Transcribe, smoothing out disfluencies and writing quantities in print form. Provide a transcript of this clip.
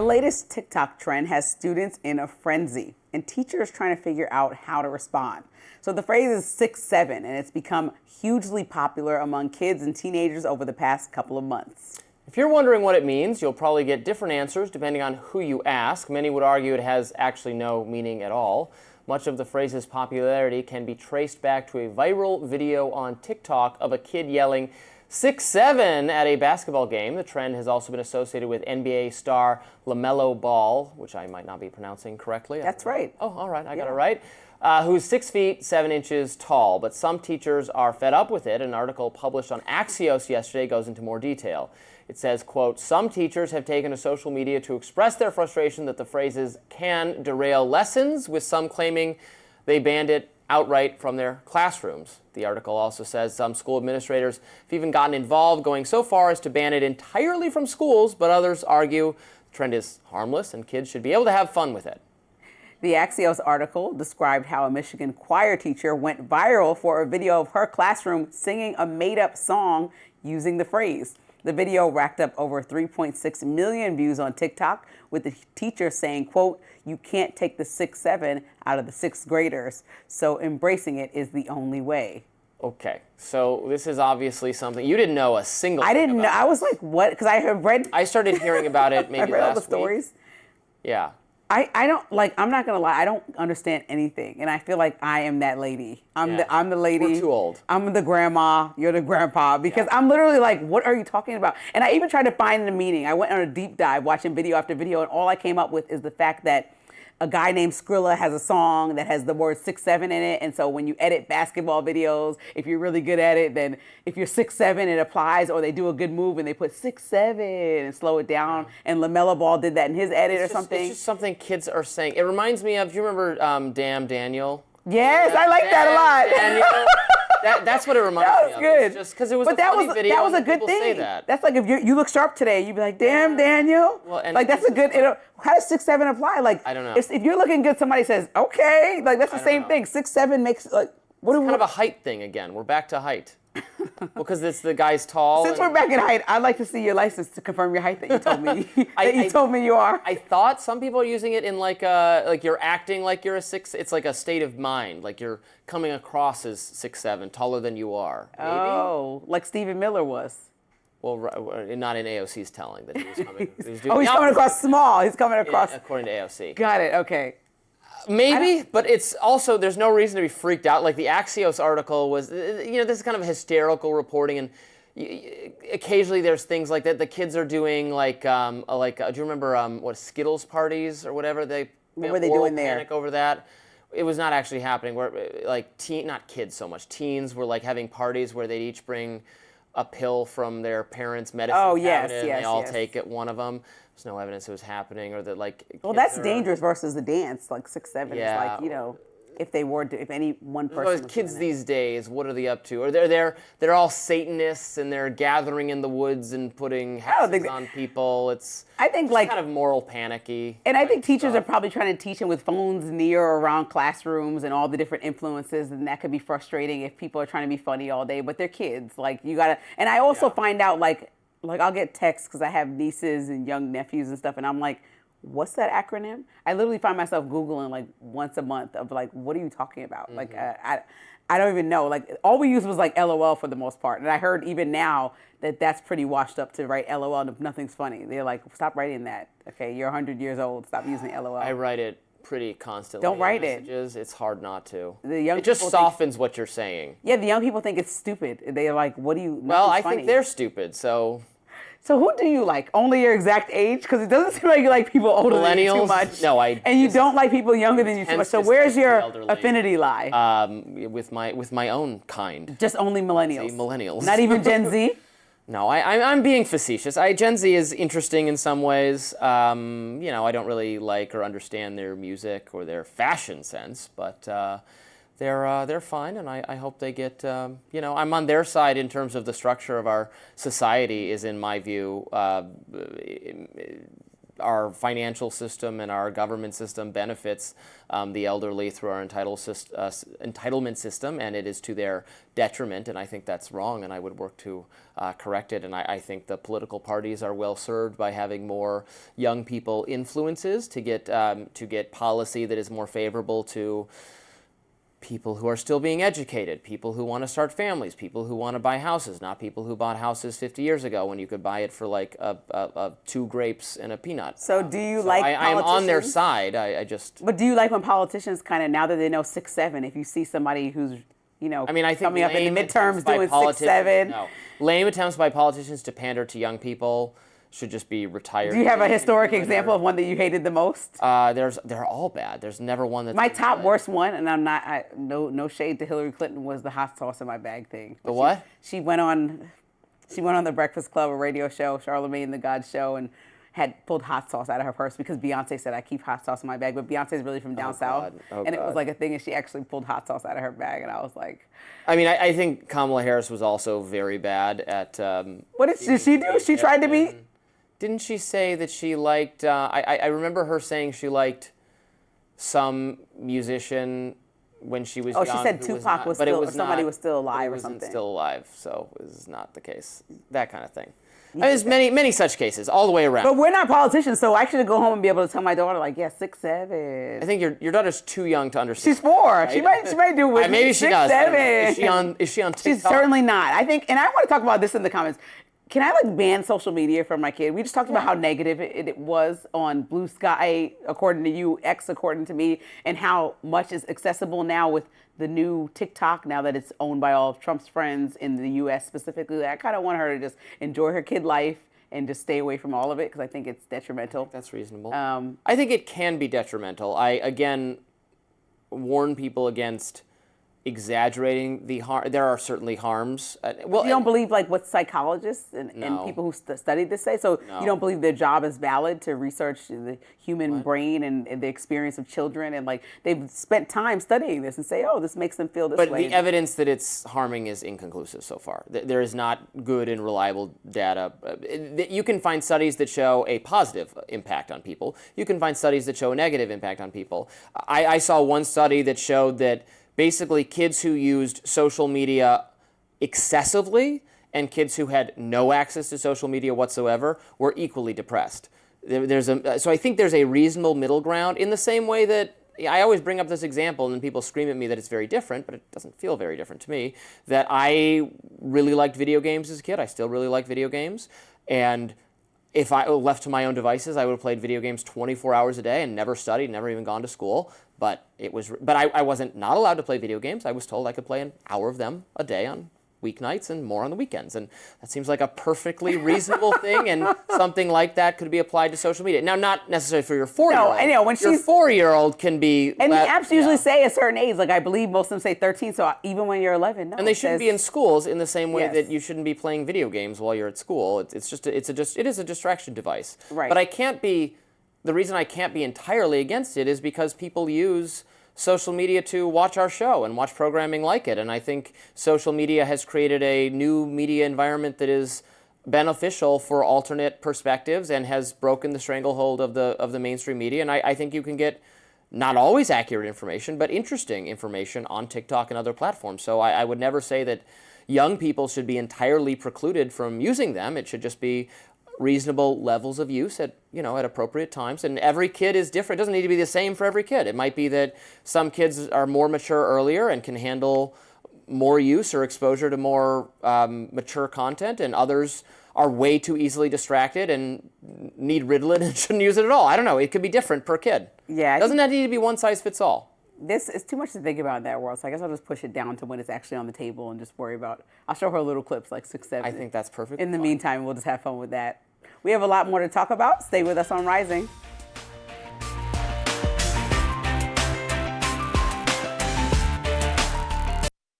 latest TikTok trend has students in a frenzy and teachers trying to figure out how to respond. So the phrase is 6'7", and it's become hugely popular among kids and teenagers over the past couple of months. If you're wondering what it means, you'll probably get different answers depending on who you ask. Many would argue it has actually no meaning at all. Much of the phrase's popularity can be traced back to a viral video on TikTok of a kid yelling 6'7" at a basketball game. The trend has also been associated with NBA star LaMelo Ball, which I might not be pronouncing correctly. That's right. Oh, all right, I got it right. Who's 6 feet 7 inches tall. But some teachers are fed up with it. An article published on Axios yesterday goes into more detail. It says, quote, some teachers have taken to social media to express their frustration that the phrases can derail lessons, with some claiming they banned it outright from their classrooms. The article also says some school administrators have even gotten involved, going so far as to ban it entirely from schools, but others argue the trend is harmless and kids should be able to have fun with it. The Axios article described how a Michigan choir teacher went viral for a video of her classroom singing a made-up song using the phrase. The video racked up over 3.6 million views on TikTok, with the teacher saying, quote, you can't take the 6'7" out of the sixth graders, so embracing it is the only way. Okay, so this is obviously something you didn't know a single thing I didn't know. about. I was like, what? Because I have read. I started hearing about it maybe I read all the last stories. week. Yeah. I don't like. I'm not gonna lie. I don't understand anything, and I feel like I am that lady. I'm the lady. We're too old. I'm the grandma. You're the grandpa. Because I'm literally like, what are you talking about? And I even tried to find the meaning. I went on a deep dive, watching video after video, and all I came up with is the fact that a guy named Skrilla has a song that has the word 6'7" in it, and so when you edit basketball videos, if you're really good at it, then if you're 6'7", it applies, or they do a good move and they put 6'7" and slow it down. And LaMelo Ball did that in his edit or something. It's just something kids are saying. It reminds me of. Do you remember Damn Daniel? Yes, I like that a lot. Daniel. That's what it reminds me of. That was good. It's just because it was but a that funny was, video. That was a and good people thing. Say that. That's like if you look sharp today, you'd be like, damn, Daniel. Well, and like that's a good. How does 6'7" apply? Like I don't know. If you're looking good, somebody says, okay. Like that's the same thing. 6'7" makes like what? It's kind of a height thing again. We're back to height. Well, because it's the guy's tall. Since we're back at height, I'd like to see your license to confirm your height that you told me. You told me you are. I thought some people are using it in like you're acting like you're a 6. It's like a state of mind, like you're coming across as 6'7", taller than you are. Maybe? Oh, like Stephen Miller was. Well, not in AOC's telling that he was coming. He's coming across small. He's coming across. Yeah, according to AOC. Got it. Okay. Maybe, but it's also, there's no reason to be freaked out. Like the Axios article was, this is kind of hysterical reporting, and occasionally there's things like that. The kids are doing do you remember what Skittles parties or whatever? What were they doing there? Panic over that. It was not actually happening. Where not kids so much, teens were like having parties where they'd each bring a pill from their parents' medicine cabinet, and they all take it, one of them. There's no evidence it was happening, or that Well, that's dangerous versus the dance. Like 6'7" is like, if any one person. Kids these days, what are they up to? Or they're all Satanists and they're gathering in the woods and putting hexes on people. It's kind of moral panicky. And I think teachers are probably trying to teach them with phones near or around classrooms and all the different influences, and that could be frustrating if people are trying to be funny all day. But they're kids. Like you gotta. And I also find out like I'll get texts because I have nieces and young nephews and stuff, and I'm like, what's that acronym? I literally find myself Googling like once a month of like, what are you talking about? Mm-hmm. Like, I don't even know. Like, all we used was like LOL for the most part. And I heard even now that that's pretty washed up to write LOL if nothing's funny. They're like, stop writing that. Okay, you're 100 years old. Stop using LOL. I write it pretty constantly. Don't write messages. It's hard not to. It just softens what you're saying. Yeah, the young people think it's stupid. They're like, what do you? Well, I think they're stupid, so. So who do you like? Only your exact age? Because it doesn't seem like you like people older than you too much. No, and you don't like people younger than you too much. So where's your affinity lie? With my own kind. Just only millennials. Millennials. Not even Gen Z. No, I'm being facetious. Gen Z is interesting in some ways. I don't really like or understand their music or their fashion sense, but. They're fine, and I hope they get, I'm on their side in terms of the structure of our society is, in my view, our financial system and our government system benefits the elderly through our entitlement system, and it is to their detriment, and I think that's wrong, and I would work to correct it. And I think the political parties are well served by having more young people influences to get policy that is more favorable to people who are still being educated, people who want to start families, people who want to buy houses, not people who bought houses 50 years ago when you could buy it for like 2 grapes and a peanut. So do you like I am on their side. I just... But do you like when politicians kind of, now that they know 6'7", if you see somebody who's, I mean, I think coming up in the midterms doing 6'7"? No. Lame attempts by politicians to pander to young people should just be retired. Do you have a historic example of one that you hated the most? They're all bad. There's never one that's... My top worst one, and I'm not, no shade to Hillary Clinton, was the hot sauce in my bag thing. The what? She went on the Breakfast Club, a radio show, Charlemagne the God show, and had pulled hot sauce out of her purse because Beyonce said I keep hot sauce in my bag, but Beyonce's really from down south, and it was like a thing, and she actually pulled hot sauce out of her bag, and I was like... I mean, I think Kamala Harris was also very bad at... what did she do? She tried to be... Didn't she say that she liked... I remember her saying she liked some musician when she was young. Oh, she said Tupac was still... Or somebody was still alive or something. Wasn't still alive, so it was not the case. That kind of thing. There's many such cases all the way around. But we're not politicians, so I should go home and be able to tell my daughter, like, yeah, 6'7". I think your daughter's too young to understand. She's 4. Right? She might do with maybe she 6'7". does. Is she on TikTok? She's certainly not. I think, and I want to talk about this in the comments. Can I ban social media from my kid? We just talked about how negative it was on Blue Sky, according to you, X according to me, and how much is accessible now with the new TikTok, now that it's owned by all of Trump's friends in the U.S. specifically. I kind of want her to just enjoy her kid life and just stay away from all of it because I think it's detrimental. That's reasonable. I think it can be detrimental. I, again, warn people against exaggerating the harm. There are certainly harms. Well, you don't believe like what psychologists and people who studied this say? So you don't believe their job is valid to research the human brain and the experience of children, and like they've spent time studying this and say, oh, this makes them feel this way. But the evidence that it's harming is inconclusive so far. There is not good and reliable data. You can find studies that show a positive impact on people. You can find studies that show a negative impact on people. I saw one study that showed that basically kids who used social media excessively and kids who had no access to social media whatsoever were equally depressed. So I think there's a reasonable middle ground in the same way that I always bring up this example and then people scream at me that it's very different, but it doesn't feel very different to me, that I really liked video games as a kid. I still really like video games. And if I left to my own devices, I would have played video games 24 hours a day and never studied, never even gone to school. But I wasn't not allowed to play video games. I was told I could play an hour of them a day on weeknights and more on the weekends. And that seems like a perfectly reasonable thing, and something like that could be applied to social media. Now, not necessarily for your 4-year-old. No, I know. When your 4-year-old can be... And the apps usually say a certain age. Like, I believe most of them say 13, so even when you're 11, no. And they shouldn't be in schools in the same way that you shouldn't be playing video games while you're at school. It is a distraction device. Right. But the reason I can't be entirely against it is because people use social media to watch our show and watch programming like it. And I think social media has created a new media environment that is beneficial for alternate perspectives and has broken the stranglehold of the mainstream media. And I think you can get not always accurate information, but interesting information on TikTok and other platforms. So I would never say that young people should be entirely precluded from using them. It should just be reasonable levels of use at appropriate times. And every kid is different. It doesn't need to be the same for every kid. It might be that some kids are more mature earlier and can handle more use or exposure to more mature content, and others are way too easily distracted and need Ritalin and shouldn't use it at all. I don't know. It could be different per kid. Yeah. It doesn't need to be one size fits all. This is too much to think about in that world, so I guess I'll just push it down to when it's actually on the table and just worry about... I'll show her little clips like 6, 7. I think that's perfect. In the meantime, we'll just have fun with that. We have a lot more to talk about. Stay with us on Rising.